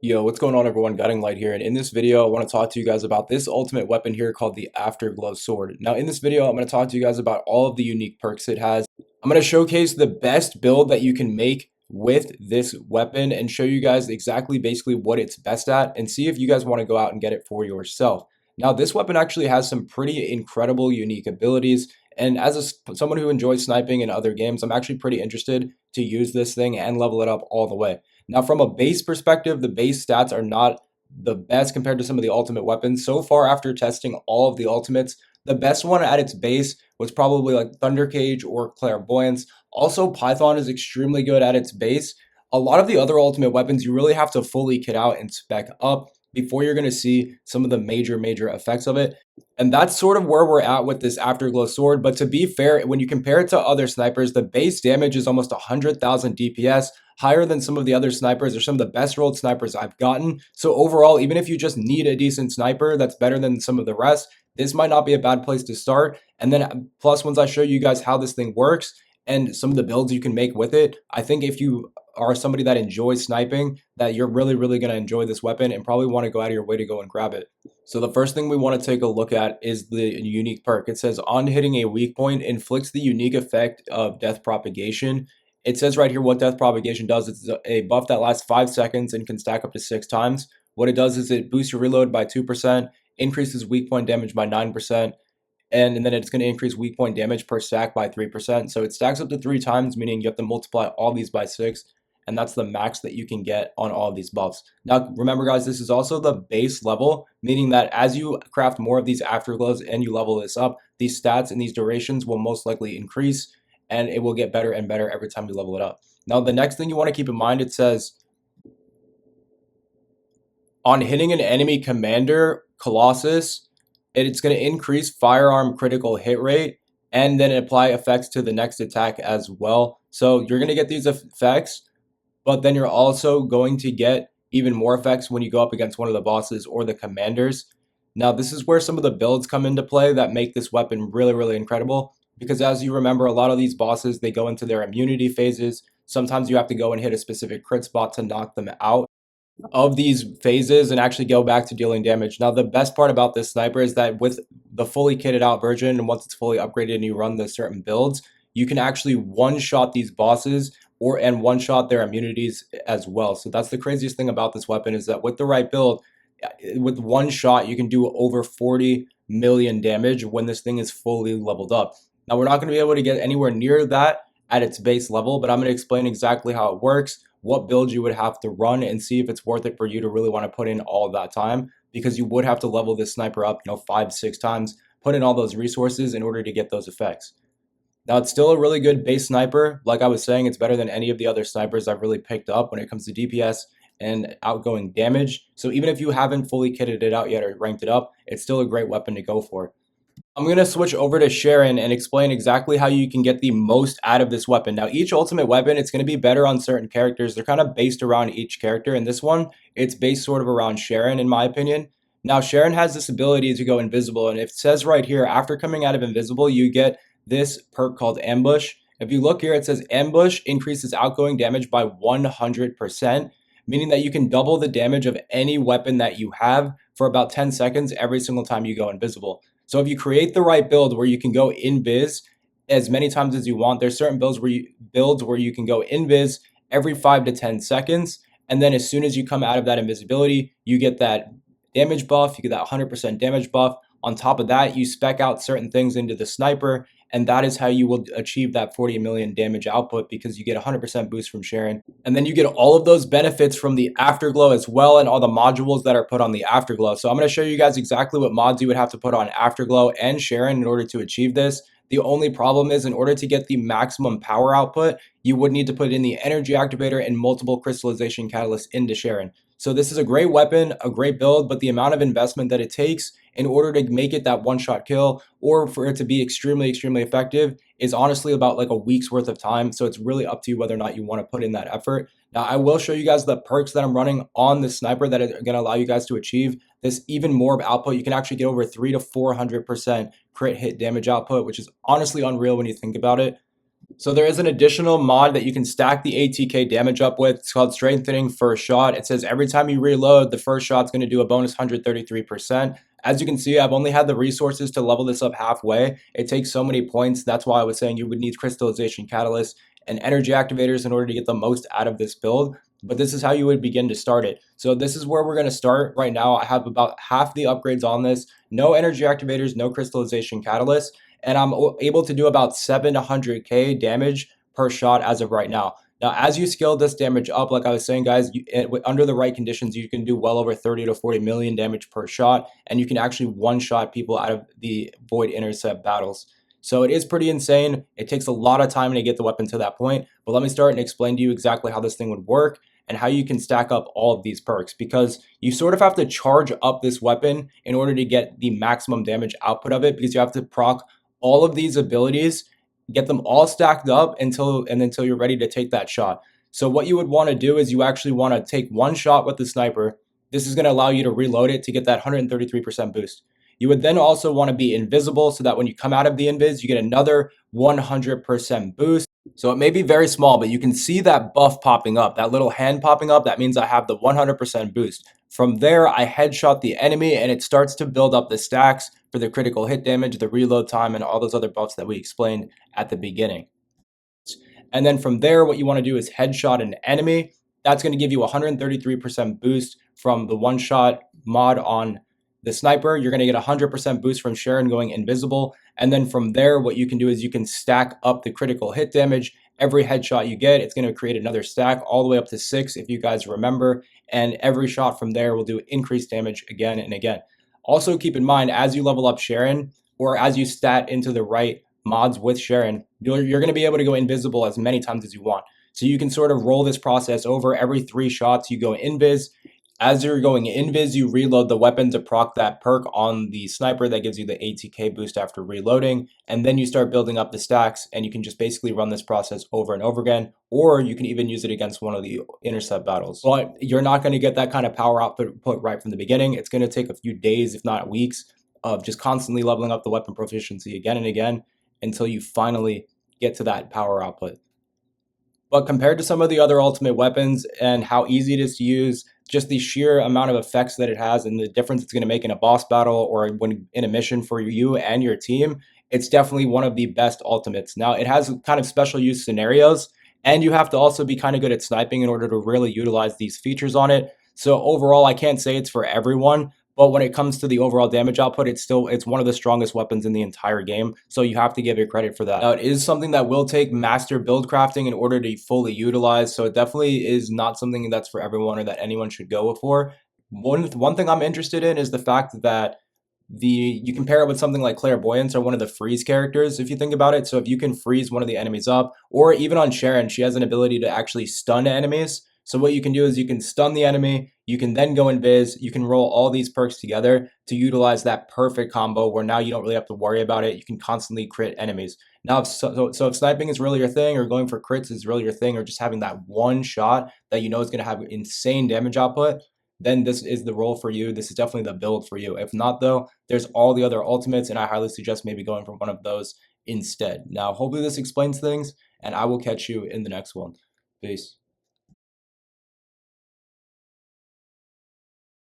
Yo, what's going on everyone? Guiding Light here, and in this video I want to talk to you guys about this ultimate weapon here called the Afterglow sword. Now in this video I'm going to talk to you guys about all of the unique perks it has. I'm going to showcase the best build that you can make with this weapon and show you guys exactly basically what it's best at and see if you guys want to go out and get it for yourself. Now this weapon actually has some pretty incredible unique abilities, and as someone who enjoys sniping in other games, I'm actually pretty interested to use this thing and level it up all the way. Now, from a base perspective, the base stats are not the best compared to some of the ultimate weapons. So far, after testing all of the ultimates, the best one at its base was probably like Thunder Cage or Clairvoyance. Also, Python is extremely good at its base. A lot of the other ultimate weapons, you really have to fully kit out and spec up before you're going to see some of the major effects of it. And that's sort of where we're at with this Afterglow sword. But to be fair, when you compare it to other snipers, the base damage is almost 100,000 DPS, higher than some of the other snipers or some of the best rolled snipers I've gotten. So overall, even if you just need a decent sniper that's better than some of the rest, this might not be a bad place to start. And then plus, once I show you guys how this thing works and some of the builds you can make with it, I think if you are somebody that enjoys sniping, that you're really going to enjoy this weapon and probably want to go out of your way to go and grab it. So the first thing we want to take a look at is the unique perk. It says on hitting a weak point, inflicts the unique effect of death propagation. It says right here what death propagation does. It's a buff that lasts 5 seconds and can stack up to 6 times. What it does is it boosts your reload by 2%, increases weak point damage by 9%, and then it's going to increase weak point damage per stack by 3%. So it stacks up to 3 times, meaning you have to multiply all these by 6, and that's the max that you can get on all of these buffs. Now, remember guys, this is also the base level, meaning that as you craft more of these afterglows and you level this up, these stats and these durations will most likely increase, and it will get better and better every time you level it up. Now, the next thing you want to keep in mind, it says, on hitting an enemy commander, Colossus, it's going to increase firearm critical hit rate and then apply effects to the next attack as well. So you're going to get these effects, but then you're also going to get even more effects when you go up against one of the bosses or the commanders. Now, this is where some of the builds come into play that make this weapon really incredible, because as you remember, a lot of these bosses, they go into their immunity phases. Sometimes you have to go and hit a specific crit spot to knock them out of these phases and actually go back to dealing damage. Now, the best part about this sniper is that with the fully kitted out version, and once it's fully upgraded and you run the certain builds, you can actually one-shot these bosses and one-shot their immunities as well. So that's the craziest thing about this weapon, is that with the right build, with one shot, you can do over 40 million damage when this thing is fully leveled up. Now, we're not going to be able to get anywhere near that at its base level, but I'm going to explain exactly how it works, what build you would have to run, and see if it's worth it for you to really want to put in all of that time, because you would have to level this sniper up, 5-6 times, put in all those resources in order to get those effects. Now, it's still a really good base sniper. Like I was saying, it's better than any of the other snipers I've really picked up when it comes to DPS and outgoing damage. So even if you haven't fully kitted it out yet or ranked it up, it's still a great weapon to go for. I'm going to switch over to Sharon and explain exactly how you can get the most out of this weapon. Now, each ultimate weapon, it's going to be better on certain characters. They're kind of based around each character. And this one, it's based sort of around Sharon, in my opinion. Now, Sharon has this ability to go invisible. And it says right here, after coming out of invisible, you get this perk called Ambush. If you look here, it says Ambush increases outgoing damage by 100%, meaning that you can double the damage of any weapon that you have for about 10 seconds every single time you go invisible. So if you create the right build where you can go invis as many times as you want, there's certain builds where you can go invis every 5 to 10 seconds, and then as soon as you come out of that invisibility, you get that damage buff, you get that 100% damage buff. On top of that, you spec out certain things into the sniper, and that is how you will achieve that 40 million damage output, because you get 100% boost from Sharon. And then you get all of those benefits from the Afterglow as well, and all the modules that are put on the Afterglow. So I'm going to show you guys exactly what mods you would have to put on Afterglow and Sharon in order to achieve this. The only problem is, in order to get the maximum power output, you would need to put in the energy activator and multiple crystallization catalysts into Sharon. So this is a great weapon, a great build, but the amount of investment that it takes in order to make it that one-shot kill, or for it to be extremely effective, is honestly about like a week's worth of time. So it's really up to you whether or not you want to put in that effort. Now, I will show you guys the perks that I'm running on the sniper that are going to allow you guys to achieve this even more output. You can actually get over 300 to 400% crit hit damage output, which is honestly unreal when you think about it. So there is an additional mod that you can stack the ATK damage up with. It's called Strengthening First Shot. It says every time you reload, the first shot's going to do a bonus 133%. As you can see, I've only had the resources to level this up halfway. It takes so many points. That's why I was saying you would need Crystallization Catalyst and Energy Activators in order to get the most out of this build. But this is how you would begin to start it. So this is where we're going to start right now. I have about half the upgrades on this. No Energy Activators, no Crystallization Catalyst, and I'm able to do about 700k damage per shot as of right now. Now, as you scale this damage up, like I was saying, guys, under the right conditions, you can do well over 30 to 40 million damage per shot, and you can actually one-shot people out of the Void Intercept battles. So it is pretty insane. It takes a lot of time to get the weapon to that point, but let me start and explain to you exactly how this thing would work and how you can stack up all of these perks, because you sort of have to charge up this weapon in order to get the maximum damage output of it, because you have to proc all of these abilities, get them all stacked up until you're ready to take that shot. So what you would want to do is you actually want to take one shot with the sniper. This is going to allow you to reload it to get that 133% boost. You would then also want to be invisible so that when you come out of the invis, you get another 100% boost. So it may be very small, but you can see that buff popping up, that little hand popping up. That means I have the 100% boost. From there, I headshot the enemy and it starts to build up the stacks for the critical hit damage, the reload time, and all those other buffs that we explained at the beginning. And then from there, what you want to do is headshot an enemy. That's going to give you 133% boost from the one shot mod on the sniper. You're going to get 100% boost from Sharon going invisible. And then from there, what you can do is you can stack up the critical hit damage. Every headshot you get, it's going to create another stack all the way up to 6, if you guys remember. And every shot from there will do increased damage again and again. Also, keep in mind, as you level up Sharon, or as you stat into the right mods with Sharon, you're going to be able to go invisible as many times as you want. So you can sort of roll this process over. Every 3 shots, you go invis. As you're going invis, you reload the weapon to proc that perk on the sniper that gives you the ATK boost after reloading. And then you start building up the stacks, and you can just basically run this process over and over again. Or you can even use it against one of the intercept battles. But you're not going to get that kind of power output right from the beginning. It's going to take a few days, if not weeks, of just constantly leveling up the weapon proficiency again and again until you finally get to that power output. But compared to some of the other ultimate weapons and how easy it is to use, just the sheer amount of effects that it has and the difference it's going to make in a boss battle or when in a mission for you and your team, it's definitely one of the best ultimates. Now, it has kind of special use scenarios, and you have to also be kind of good at sniping in order to really utilize these features on it. So overall, I can't say it's for everyone, but when it comes to the overall damage output, it's one of the strongest weapons in the entire game. So you have to give it credit for that. Now, it is something that will take master build crafting in order to fully utilize. So it definitely is not something that's for everyone or that anyone should go for. One thing I'm interested in is the fact that you compare it with something like Clairvoyance or one of the freeze characters, if you think about it. So if you can freeze one of the enemies up, or even on Sharon, she has an ability to actually stun enemies. So what you can do is you can stun the enemy, you can then go invis, you can roll all these perks together to utilize that perfect combo where now you don't really have to worry about it. You can constantly crit enemies. Now, so if sniping is really your thing, or going for crits is really your thing, or just having that one shot that you know is going to have insane damage output, then this is the role for you. This is definitely the build for you. If not, though, there's all the other ultimates, and I highly suggest maybe going for one of those instead. Now, hopefully this explains things, and I will catch you in the next one. Peace.